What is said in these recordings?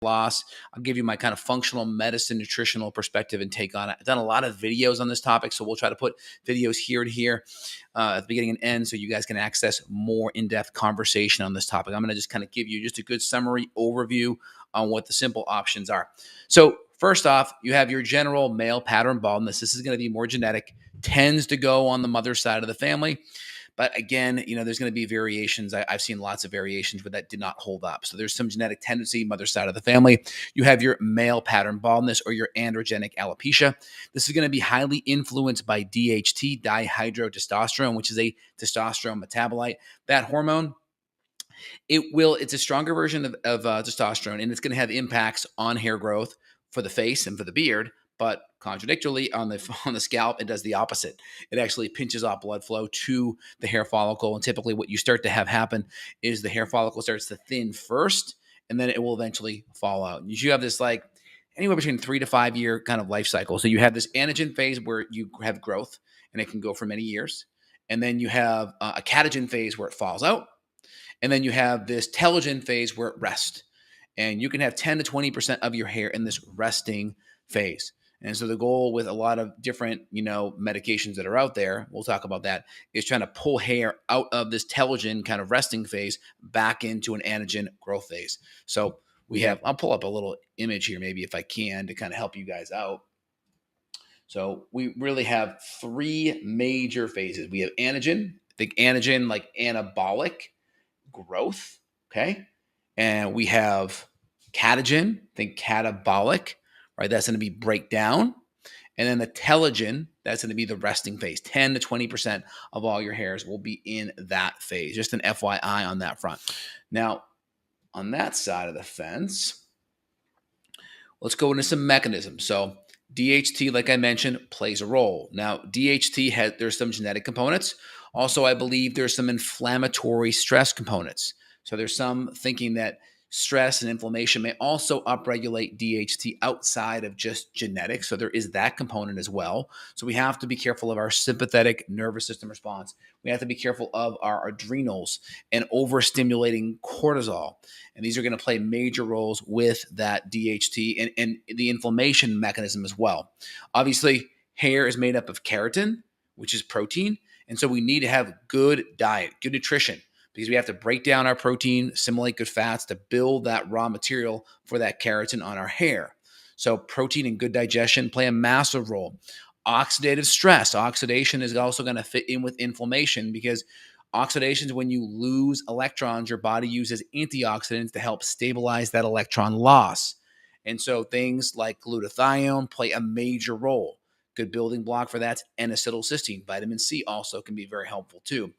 loss. I'll give you my kind of functional medicine, nutritional perspective and take on it. I've done a lot of videos on this topic, so we'll try to put videos here and here at the beginning and end so you guys can access more in-depth conversation on this topic. I'm going to just kind of give you just a good summary overview on what the simple options are. So first off, you have your general male pattern baldness. This is going to be more genetic, tends to go on the mother's side of the family. But again, there's going to be variations. I've seen lots of variations where that did not hold up. So there's some genetic tendency, mother's side of the family. You have your male pattern baldness or your androgenic alopecia. This is going to be highly influenced by DHT, dihydrotestosterone, which is a testosterone metabolite. That hormone, it's a stronger version of testosterone, and it's going to have impacts on hair growth for the face and for the beard. But contradictorily, on the scalp, it does the opposite. It actually pinches off blood flow to the hair follicle. And typically what you start to have happen is the hair follicle starts to thin first, and then it will eventually fall out. You have this like anywhere between 3 to 5 year kind of life cycle. So you have this anagen phase where you have growth, and it can go for many years. And then you have a catagen phase where it falls out. And then you have this telogen phase where it rests. And you can have 10 to 20% of your hair in this resting phase. And so the goal with a lot of different, medications that are out there, we'll talk about that, is trying to pull hair out of this telogen kind of resting phase back into an anagen growth phase. So I'll pull up a little image here maybe if I can to kind of help you guys out. So we really have 3 major phases. We have anagen, think anagen like anabolic growth, okay? And we have catagen, think catabolic, right? That's going to be breakdown. And then the telogen, that's going to be the resting phase. 10 to 20% of all your hairs will be in that phase. Just an FYI on that front. Now, on that side of the fence, let's go into some mechanisms. So DHT, like I mentioned, plays a role. Now, DHT there's some genetic components. Also, I believe there's some inflammatory stress components. So there's some thinking that stress and inflammation may also upregulate DHT outside of just genetics. So there is that component as well. So we have to be careful of our sympathetic nervous system response. We have to be careful of our adrenals and overstimulating cortisol. And these are going to play major roles with that DHT and the inflammation mechanism as well. Obviously, hair is made up of keratin, which is protein. And so we need to have good diet, good nutrition, because we have to break down our protein, assimilate good fats to build that raw material for that keratin on our hair. So protein and good digestion play a massive role. Oxidative stress. Oxidation is also going to fit in with inflammation because oxidation is when you lose electrons, your body uses antioxidants to help stabilize that electron loss. And so things like glutathione play a major role. Good building block for that's N-acetylcysteine. Vitamin C also can be very helpful too.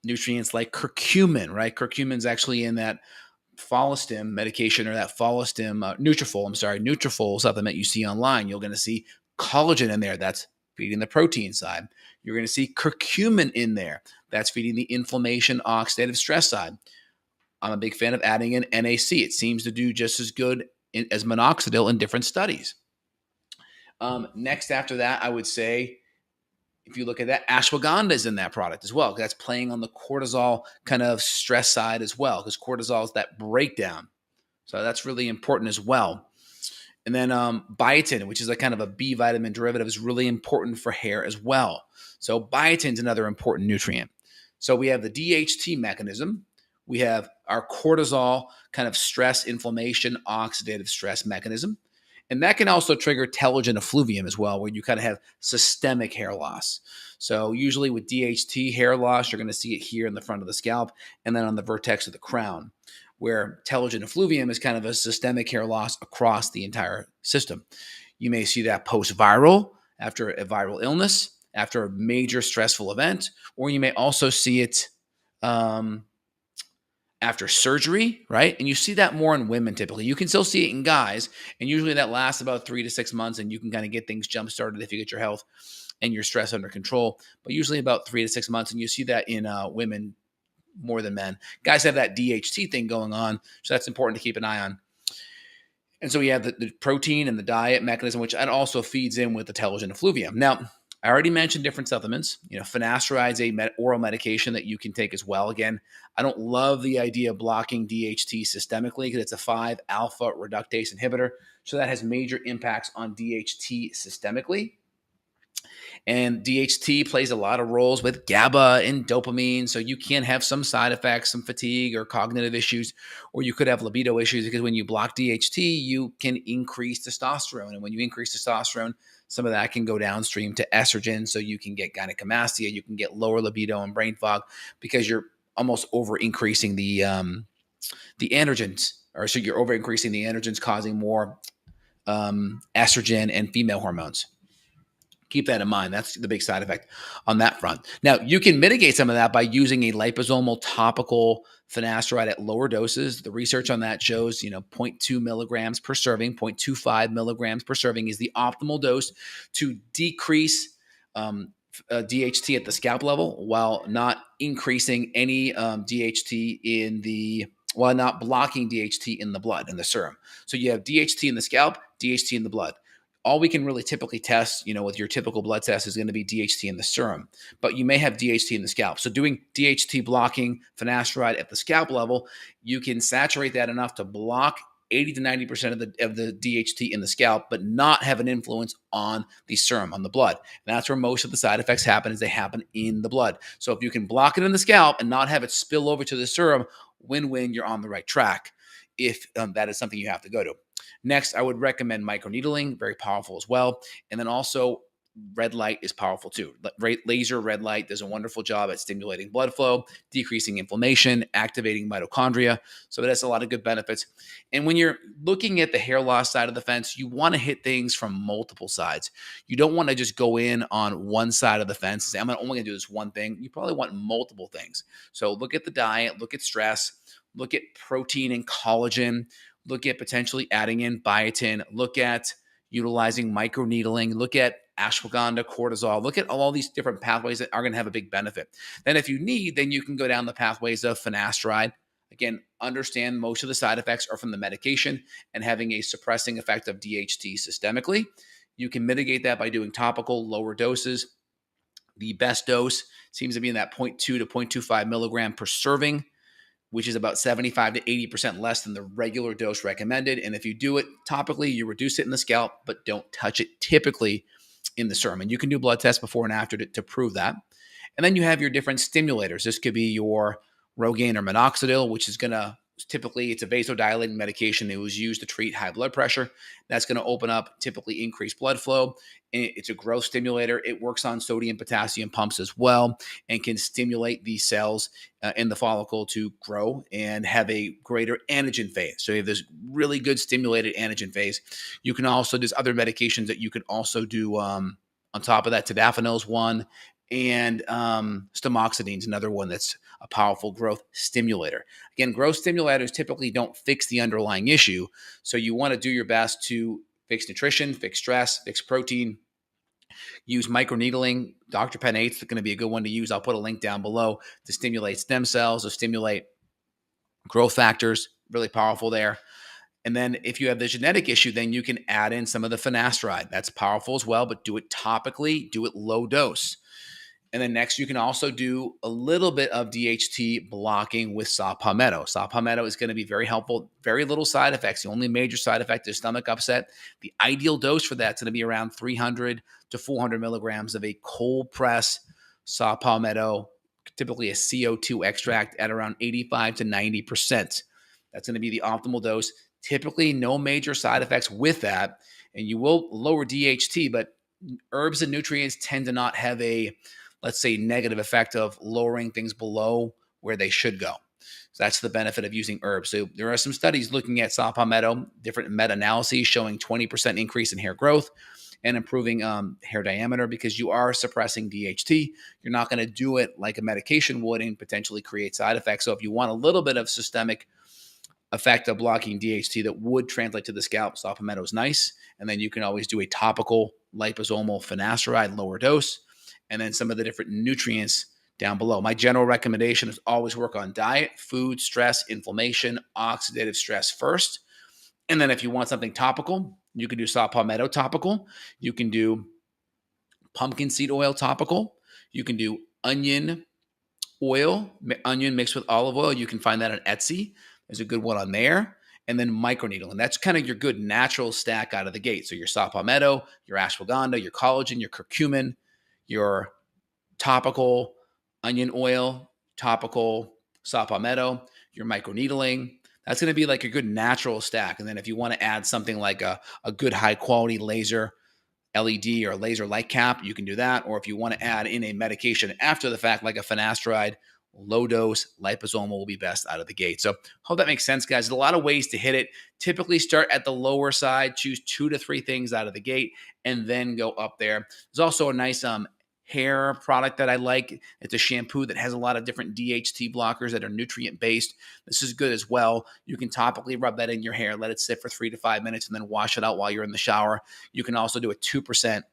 Nutrients like curcumin, right? Curcumin is actually in that Follistim medication or that Follistim Nutrafol supplement you see online. You're going to see collagen in there. That's feeding the protein side. You're going to see curcumin in there. That's feeding the inflammation, oxidative stress side. I'm a big fan of adding in NAC. It seems to do just as good as minoxidil in different studies. Next after that, I would say, if you look at that, ashwagandha is in that product as well. That's playing on the cortisol kind of stress side as well, because cortisol is that breakdown. So that's really important as well. And then biotin, which is a kind of a B vitamin derivative, is really important for hair as well. So biotin is another important nutrient. So we have the DHT mechanism. We have our cortisol kind of stress, inflammation, oxidative stress mechanism. And that can also trigger telogen effluvium as well, where you kind of have systemic hair loss. So usually with DHT hair loss, you're going to see it here in the front of the scalp and then on the vertex of the crown, where telogen effluvium is kind of a systemic hair loss across the entire system. You may see that post-viral, after a viral illness, after a major stressful event, or you may also see it after surgery, right? And you see that more in women typically. You can still see it in guys, and usually that lasts about 3 to 6 months, and you can kind of get things jump-started if you get your health and your stress under control, but usually about 3 to 6 months, and you see that in women more than men. Guys have that DHT thing going on, so that's important to keep an eye on. And so we have the protein and the diet mechanism, which also feeds in with the telogen effluvium. Now, I already mentioned different supplements. Finasteride is a oral medication that you can take as well. Again, I don't love the idea of blocking DHT systemically because it's a 5-alpha reductase inhibitor. So that has major impacts on DHT systemically. And DHT plays a lot of roles with GABA and dopamine. So you can have some side effects, some fatigue or cognitive issues, or you could have libido issues because when you block DHT, you can increase testosterone. And when you increase testosterone, some of that can go downstream to estrogen. So you can get gynecomastia, you can get lower libido and brain fog because you're almost over increasing the androgens, or so you're over increasing the androgens, causing more estrogen and female hormones. Keep that in mind. That's the big side effect on that front. Now, you can mitigate some of that by using a liposomal topical finasteride at lower doses. The research on that shows, 0.2 milligrams per serving, 0.25 milligrams per serving is the optimal dose to decrease DHT at the scalp level while not increasing any DHT while not blocking DHT in the blood, in the serum. So you have DHT in the scalp, DHT in the blood. All we can really typically test, with your typical blood test is going to be DHT in the serum, but you may have DHT in the scalp. So doing DHT blocking finasteride at the scalp level, you can saturate that enough to block 80 to 90% of the DHT in the scalp, but not have an influence on the serum, on the blood. And that's where most of the side effects happen, is they happen in the blood. So if you can block it in the scalp and not have it spill over to the serum, win-win, you're on the right track if that is something you have to go to. Next, I would recommend microneedling, very powerful as well. And then also red light is powerful too. Laser red light does a wonderful job at stimulating blood flow, decreasing inflammation, activating mitochondria. So it has a lot of good benefits. And when you're looking at the hair loss side of the fence, you want to hit things from multiple sides. You don't want to just go in on one side of the fence and say, I'm only going to do this one thing. You probably want multiple things. So look at the diet, look at stress, look at protein and collagen, look at potentially adding in biotin, look at utilizing microneedling, look at ashwagandha, cortisol, look at all these different pathways that are going to have a big benefit. Then if you need, then you can go down the pathways of finasteride. Again, understand most of the side effects are from the medication and having a suppressing effect of DHT systemically. You can mitigate that by doing topical lower doses. The best dose seems to be in that 0.2 to 0.25 milligram per serving, which is about 75 to 80% less than the regular dose recommended. And if you do it topically, you reduce it in the scalp, but don't touch it typically in the serum. And you can do blood tests before and after to prove that. And then you have your different stimulators. This could be your Rogaine or minoxidil, which is going to typically, it's a vasodilating medication. It was used to treat high blood pressure. That's going to open up, typically increase blood flow. It's a growth stimulator. It works on sodium potassium pumps as well and can stimulate these cells in the follicle to grow and have a greater anagen phase. So you have this really good stimulated anagen phase. You can also, there's other medications that you can also do on top of that. Tadalafil is one, and stamoxetine is another one that's a powerful growth stimulator. Again, growth stimulators typically don't fix the underlying issue. So you want to do your best to fix nutrition, fix stress, fix protein. Use microneedling. Dr. Penn 8 is going to be a good one to use. I'll put a link down below to stimulate stem cells, to stimulate growth factors. Really powerful there. And then if you have the genetic issue, then you can add in some of the finasteride. That's powerful as well, but do it topically, do it low dose. And then next, you can also do a little bit of DHT blocking with saw palmetto. Saw palmetto is going to be very helpful, very little side effects. The only major side effect is stomach upset. The ideal dose for that is going to be around 300 to 400 milligrams of a cold press saw palmetto, typically a CO2 extract at around 85 to 90%. That's going to be the optimal dose. Typically, no major side effects with that. And you will lower DHT, but herbs and nutrients tend to not have a, let's say, negative effect of lowering things below where they should go. So that's the benefit of using herbs. So there are some studies looking at saw palmetto, different meta-analyses showing 20% increase in hair growth and improving hair diameter because you are suppressing DHT. You're not going to do it like a medication would and potentially create side effects. So if you want a little bit of systemic effect of blocking DHT that would translate to the scalp, saw palmetto is nice. And then you can always do a topical liposomal finasteride lower dose, and then some of the different nutrients down below. My general recommendation is always work on diet, food, stress, inflammation, oxidative stress first. And then if you want something topical, you can do saw palmetto topical. You can do pumpkin seed oil topical. You can do onion oil, onion mixed with olive oil. You can find that on Etsy. There's a good one on there. And then microneedling. That's kind of your good natural stack out of the gate. So your saw palmetto, your ashwagandha, your collagen, your curcumin, your topical onion oil, topical saw palmetto, your microneedling. That's going to be like a good natural stack. And then if you want to add something like a good high quality laser LED or laser light cap, you can do that. Or if you want to add in a medication after the fact, like a finasteride, low dose liposomal will be best out of the gate. So hope that makes sense, guys. There's a lot of ways to hit it. Typically start at the lower side, choose 2 to 3 things out of the gate, and then go up there. There's also a nice hair product that I like. It's a shampoo that has a lot of different DHT blockers that are nutrient based. This is good as well. You can topically rub that in your hair, let it sit for 3 to 5 minutes, and then wash it out while you're in the shower. You can also do a 2%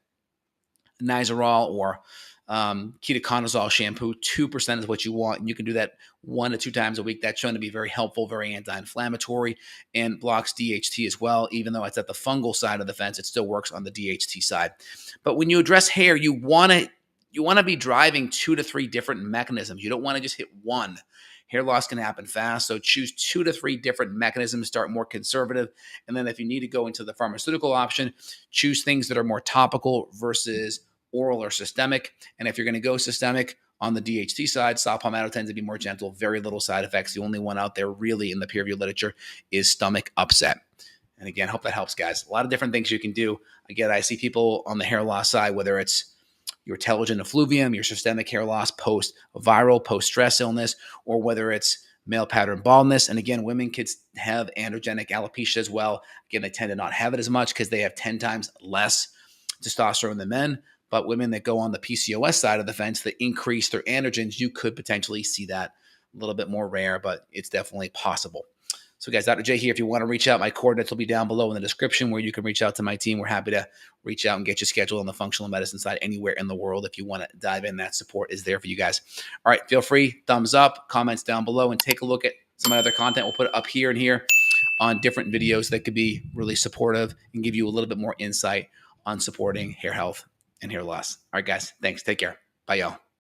Nizoral or ketoconazole shampoo. 2% is what you want, and you can do that 1 to 2 times a week. That's shown to be very helpful, very anti-inflammatory, and blocks DHT as well. Even though it's at the fungal side of the fence, it still works on the DHT side. But when you address hair, you want to be driving 2 to 3 different mechanisms. You don't want to just hit one. Hair loss can happen fast, so choose 2 to 3 different mechanisms. Start more conservative, and then if you need to go into the pharmaceutical option, choose things that are more topical versus oral or systemic. And if you're going to go systemic on the DHT side, saw palmetto tends to be more gentle, very little side effects. The only one out there really in the peer-reviewed literature is stomach upset. And again, hope that helps, guys. A lot of different things you can do. Again, I see people on the hair loss side, whether it's your telogen effluvium, your systemic hair loss post-viral, post-stress illness, or whether it's male pattern baldness. And again, women could have androgenic alopecia as well. Again, they tend to not have it as much because they have 10 times less testosterone than men. But women that go on the PCOS side of the fence that increase their androgens, you could potentially see that a little bit more rare, but it's definitely possible. So guys, Dr. J here. If you want to reach out, my coordinates will be down below in the description where you can reach out to my team. We're happy to reach out and get you scheduled on the functional medicine side anywhere in the world. If you want to dive in, that support is there for you guys. All right, feel free, thumbs up, comments down below, and take a look at some other content. We'll put it up here and here on different videos that could be really supportive and give you a little bit more insight on supporting hair health and hair loss. All right, guys, thanks. Take care. Bye, y'all.